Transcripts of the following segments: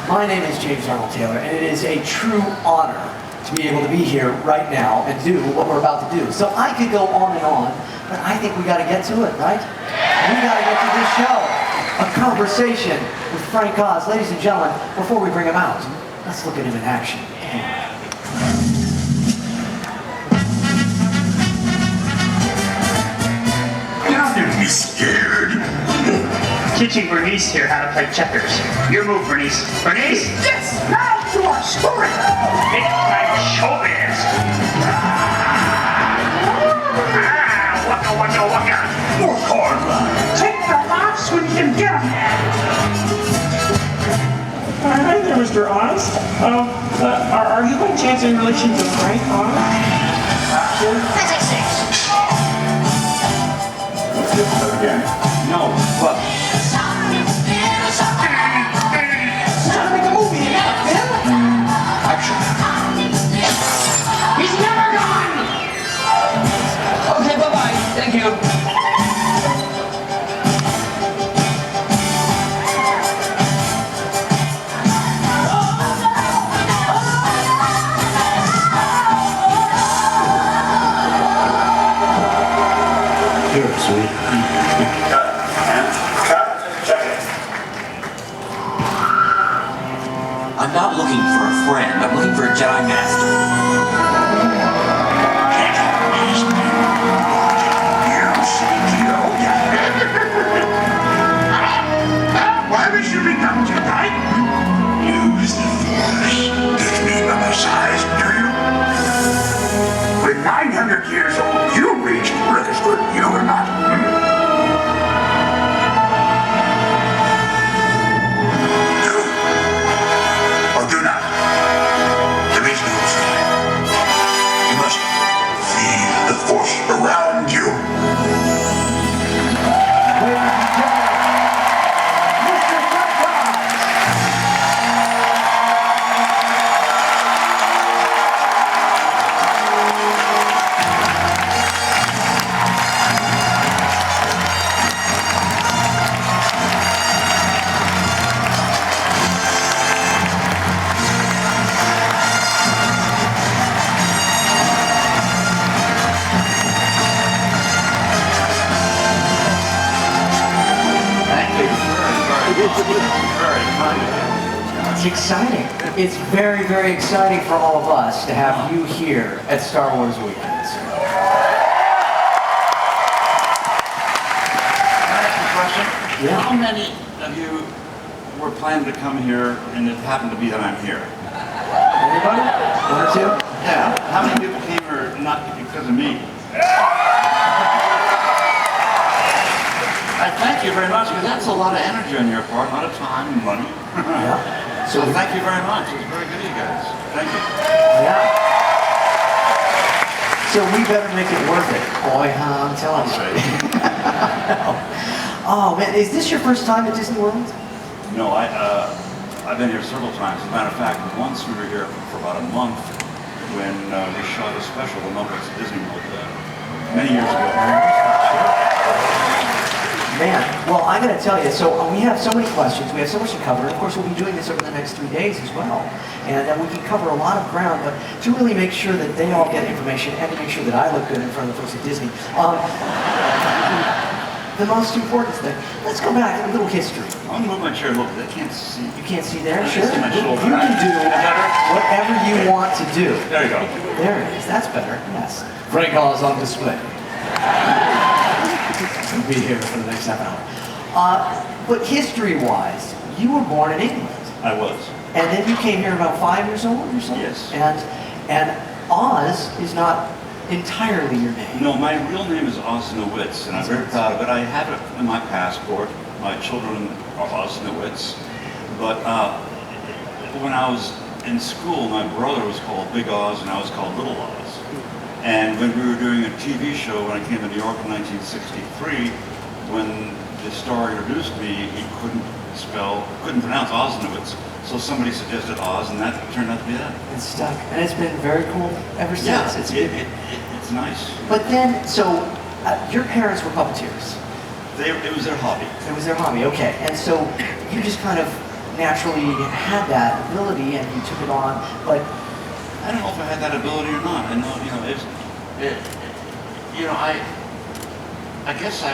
My name is James Arnold Taylor, and it is a true honor to be able to be here right now and do what we're about to do. So I could go on and on, but I think we got to get to it, right? We got to get to this show. A conversation with Frank Oz. Ladies and gentlemen, before we bring him out, let's look at him in action. Don't be scared. Teaching Bernice here how to play checkers. Your move, Bernice. Bernice? Yes, now to our story. Big time showbiz. Waka waka waka. Work hard, lad. Take the laughs when you can get them. Hi there, Mr. Oz. Are you by chance in relation to Frank Oz? Let's get that again. No. What? Trying to make a movie, Action. He's never gone! Okay, bye-bye. Thank you. Here, sweet. Cut. And cut. Check it. I'm not looking for a friend. I'm looking for a Jedi Master. You CTO. Why would you become Jedi? Use the Force. Doesn't mean I'm a size, do you? When 900 years old, you reached Registered, you or not. Do or do not. There is no try. You must feel the Force around you. Ladies and gentlemen, Mr. Frank Oz. It's exciting. It's very, very exciting for all of us to have you here at Star Wars Weekend. Can I ask you a question? Yeah. How many of you were planning to come here and it happened to be that I'm here? Anybody? One or two? Yeah. How many people came here not because of me? I thank you very much because that's a lot of energy on your part, a lot of time and money. Yeah. So thank you very much. It was very good of you guys. Thank you. Yeah. So we better make it worth it, boy, huh? I'm telling you. Oh man, is this your first time at Disney World? No, I've been here several times. As a matter of fact, once we were here for about a month when we shot a special, The Muppets at Disney World, many years ago. Man, well, I gotta tell you, so we have so many questions, we have so much to cover. Of course, we'll be doing this over the next 3 days as well. And we can cover a lot of ground, but to really make sure that they all get information and to make sure that I look good in front of the folks at Disney. The most important thing, let's go back, a little history. I'm gonna move my chair a little bit. I can't see. You can't see there? I Sure. can see my shoulder. You can do Better? whatever you want to do. There you go. There it is, that's better, yes. Frank Oz on display. We'll be here for the next half hour. But history-wise, you were born in England. I was. And then you came here about 5 years old or something? Yes. And Oz is not entirely your name. No, my real name is Osnowitz, and I'm very proud of it. I have it in my passport. My children are Osnowitz. But when I was in school, my brother was called Big Oz, and I was called Little Oz. And when we were doing a TV show, when I came to New York in 1963, when the star introduced me, he couldn't pronounce Osnowitz. So somebody suggested Oz, and that turned out to be that. It's stuck, and it's been very cool ever since. Yeah, It's it's nice. But then, so your parents were puppeteers. It was their hobby. It was their hobby, okay. And so you just kind of naturally had that ability and you took it on, but I don't know if I had that ability or not. I know, I guess I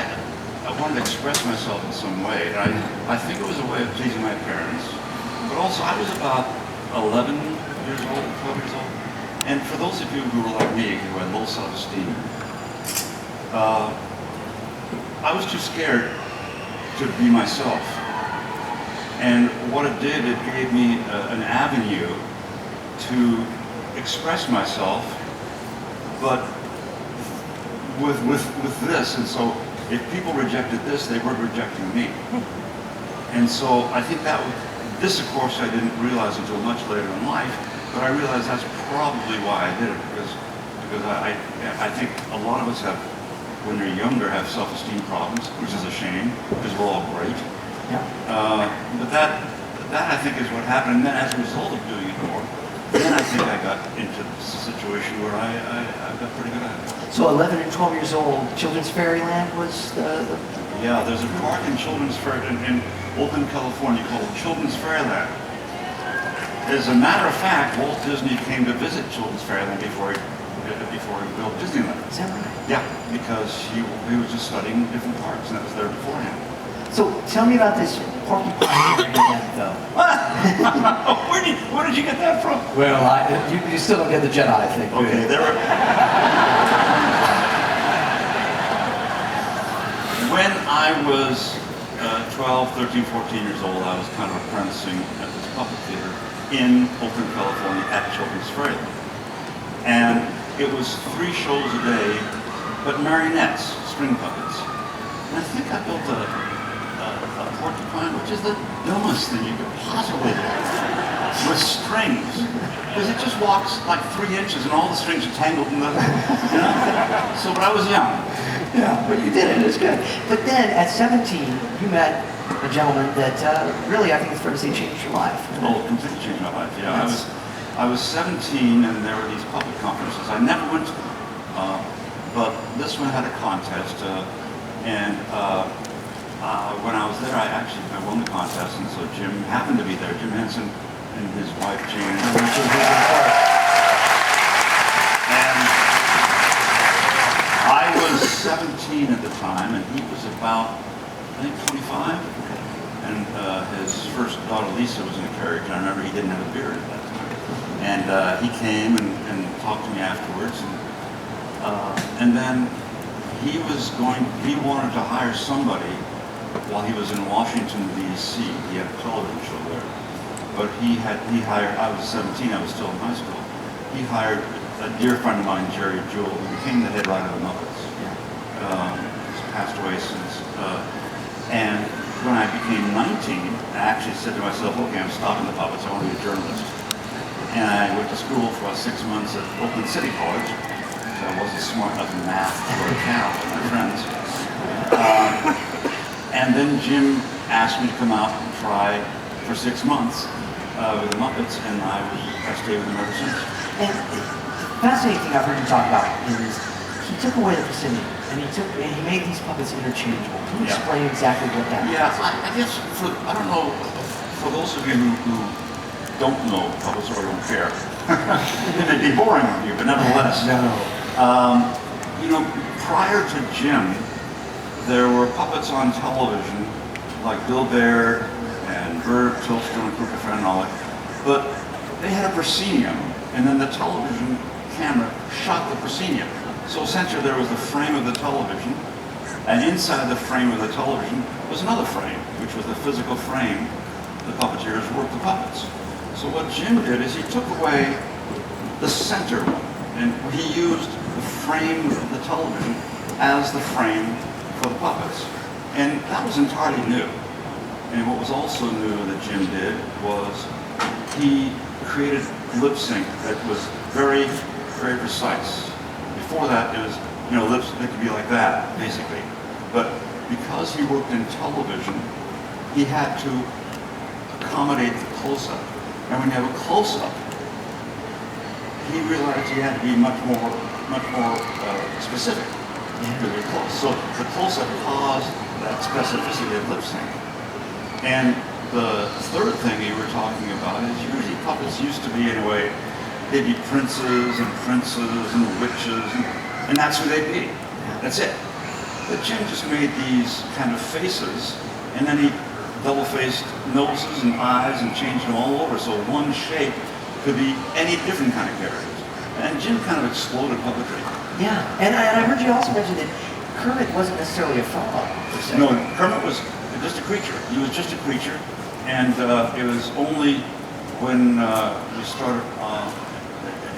wanted to express myself in some way. And I think it was a way of pleasing my parents, but also I was about 11 years old, 12 years old. And for those of you who were like me, who had low self-esteem, I was too scared to be myself. And what it did, it gave me an avenue to express myself, but with this. And so if people rejected this, they were rejecting me. And so I think this, of course, I didn't realize until much later in life, but I realized that's probably why I did it, because I think a lot of us have, when they're younger, have self-esteem problems, which is a shame, because we're all great. yeah. But that I think is what happened. And then as a result of doing it more, then I think I got into a situation where I got pretty good at it. So 11 and 12 years old, Children's Fairyland was the Yeah, there's a park in Children's Fair in Oakland, California called Children's Fairyland. As a matter of fact, Walt Disney came to visit Children's Fairyland before he built Disneyland. Is that right? Yeah, because he was just studying different parks, and that was there beforehand. So tell me about this porcupine event, though. Where did you get that from? Well, you still don't get the Jedi thing. Okay, there were. When I was 12, 13, 14 years old, I was kind of apprenticing at this puppet theater in Oakland, California at Children's Fairyland. And it was 3 shows a day, but marionettes, string puppets. And I think I built a porcupine, which is the dumbest thing you could possibly do, with strings. Because it just walks like 3 inches and all the strings are tangled in the, So, but I was young. Yeah, but you did it. It's good. But then at 17, you met a gentleman that really, I think it's fair to say, changed your life. Oh, completely changed my life. Yeah, I was 17, and there were these puppet conferences. I never went to them, but this one had a contest, and when I was there, I won the contest, and so Jim happened to be there. Jim Henson and his wife Jane. And I was 17 at the time, and he was about, I think, 25. And his first daughter Lisa was in a carriage, and I remember he didn't have a beard at that time. And he came and talked to me afterwards, and then he wanted to hire somebody while he was in Washington, D.C. He had a television show there. But he hired, I was 17, I was still in high school. He hired a dear friend of mine, Jerry Jewell, who became the head writer of the Muppets. He's passed away since. And when I became 19, I actually said to myself, okay, I'm stopping the puppets, I want to be a journalist. And I went to school for about 6 months at Oakland City College. So I wasn't smart enough in math to go to Cal with my friends. And then Jim asked me to come out and try for 6 months with the Muppets, and I stayed with them ever since. And the fascinating thing I've heard you talk about is he took away the vicinity, and he made these puppets interchangeable. Can you explain exactly what that means? Yeah, I guess I don't know, for those of you who don't know puppets or don't care, it'd be boring on you, but nevertheless. No. Prior to Jim, there were puppets on television like Bill Baird and Bert Tilstrom and Crooked Friend and all that, but they had a proscenium, and then the television camera shot the proscenium. So essentially there was the frame of the television, and inside the frame of the television was another frame, which was the physical frame the puppeteers worked the puppets. So what Jim did is he took away the center one, and he used the frame of the television as the frame for the puppets. And that was entirely new. And what was also new that Jim did was he created lip sync that was very, very precise. Before that, it was, lips that could be like that, basically. But because he worked in television, he had to accommodate the close-up. And when you have a close-up, he realized he had to be much more specific. Really close. So the close-up caused that specificity of lip sync. And the third thing you were talking about is usually puppets used to be, anyway, they'd be princes and princesses and witches, and that's who they'd be. That's it. But Jim just made these kind of faces, and then he double-faced noses and eyes and changed them all over, so one shape could be any different kind of characters. And Jim kind of exploded puppetry. Yeah, and I heard you also mention that Kermit wasn't necessarily a frog, per se. No, Kermit was just a creature. He was just a creature, and it was only when we started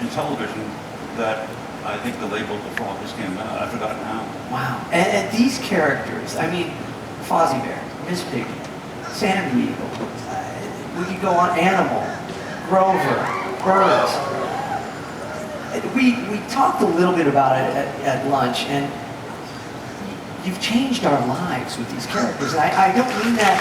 in television that I think the label The Frog just came out. I forgot now. Wow. And these characters, I mean, Fozzie Bear, Miss Piggy, Sandy Eagle, we could go on, Animal, Grover, Bert. We talked a little bit about it at lunch, and you've changed our lives with these characters. And I don't mean that.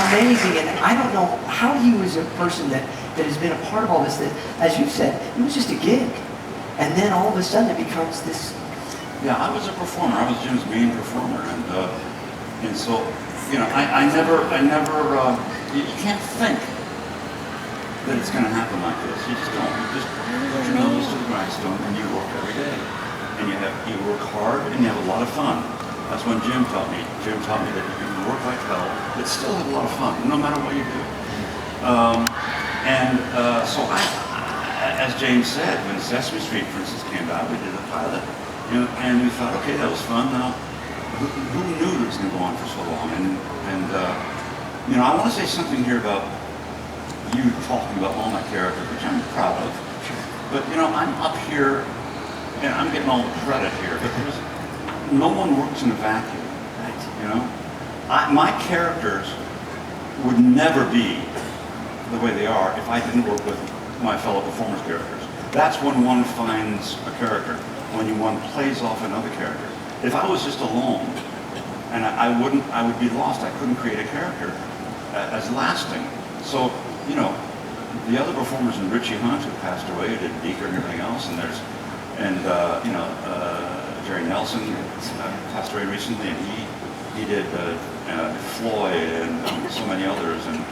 Amazing, and I don't know how you as a person that has been a part of all this, that, as you said, it was just a gig. And then all of a sudden it becomes this. Yeah, I was a performer. I was Jim's main performer, and so, you know, I never, you can't think that it's going to happen like this. You just don't. You just put your nose to the grindstone and you work every day, and you work hard and you have a lot of fun. That's when Jim taught me. Jim taught me that you can work like hell, but still have a lot of fun, no matter what you do. So as James said, when Sesame Street, for instance, came out, we did a pilot, you know, and we thought, okay, that was fun. Now, who knew it was going to go on for so long? And you know, I want to say something here about you talking about all my characters, which I'm proud of. But you know, I'm up here, and I'm getting all the credit here. But no one works in a vacuum, you know? My characters would never be the way they are if I didn't work with my fellow performers' characters. That's when one finds a character, when one plays off another character. If I was just alone, and I would be lost. I couldn't create a character as lasting. So, you know, the other performers, in Richie Hunt, who passed away, who did Beaker and everything else, you know, Jerry Nelson passed away recently, and he did Floyd and so many others, and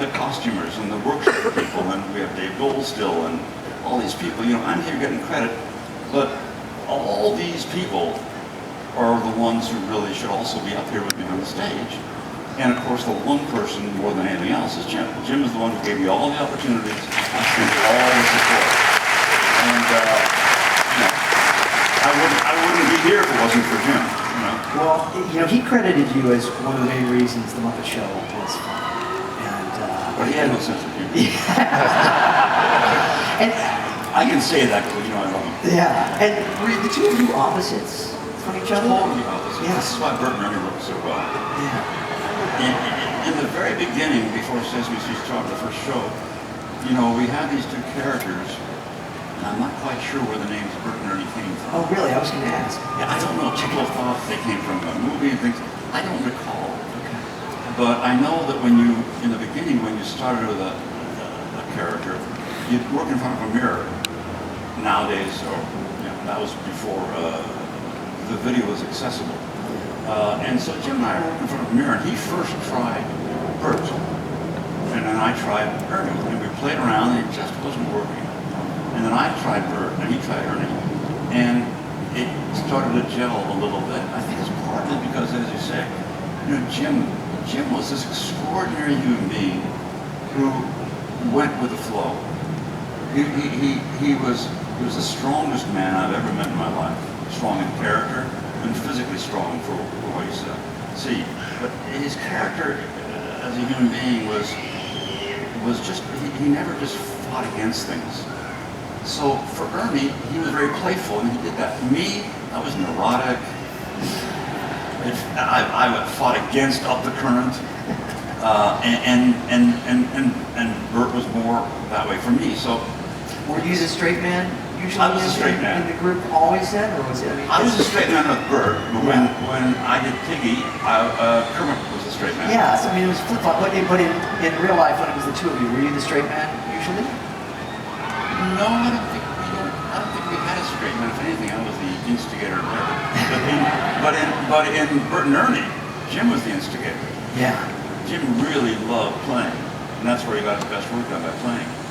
the costumers and the workshop people, and we have Dave Goldstill and all these people. You know, I'm here getting credit, but all these people are the ones who really should also be up here with me on the stage. And of course, the one person more than anything else is Jim. Jim is the one who gave me all the opportunities and all the support. And I wouldn't be here if it wasn't for Jim. You know? Well, you know, he credited you as one of the main reasons the Muppet Show was fun. And But he had no sense of humor. and I can say that because, you know, I love him. yeah, and were the two of you opposites from each other? Totally opposite. Yeah. This is why Bert and Ernie worked so well. Yeah. In the very beginning, before Sesame Street started the first show, you know, we had these two characters, and I'm not quite sure where the names Bert and Ernie came from. Oh, really? I was going to ask. Yeah, I don't know. People thought they came from a movie and things. I don't recall. Okay. But I know that when you, in the beginning, when you started with a character, you'd work in front of a mirror. Nowadays, or you know, that was before the video was accessible. And so Jim and I worked in front of a mirror, and he first tried Bert, and then I tried Ernie, and we played around, and it just wasn't working. And then I tried Bert, and he tried Ernie, and it started to gel a little bit. I think it's partly because, as you say, you know, Jim was this extraordinary human being who went with the flow. He was the strongest man I've ever met in my life. Strong in character and physically strong for what he said. See, but his character as a human being was just, he never just fought against things. So for Ernie, he was very playful, and he did that. Me, I was neurotic. I fought against up the current, and Bert was more that way for me. So, Were you the straight man? Usually I was a straight man. in the group always then, or was it? I was a straight man with Bert, but when I did Piggy, Kermit was a straight man. Yeah, so, I mean, it was flip-flop. But in real life, when it was the two of you, were you the straight man usually? No, I don't but in Bert and Ernie, Jim was the instigator. Yeah. Jim really loved playing, and that's where he got the best work done by playing.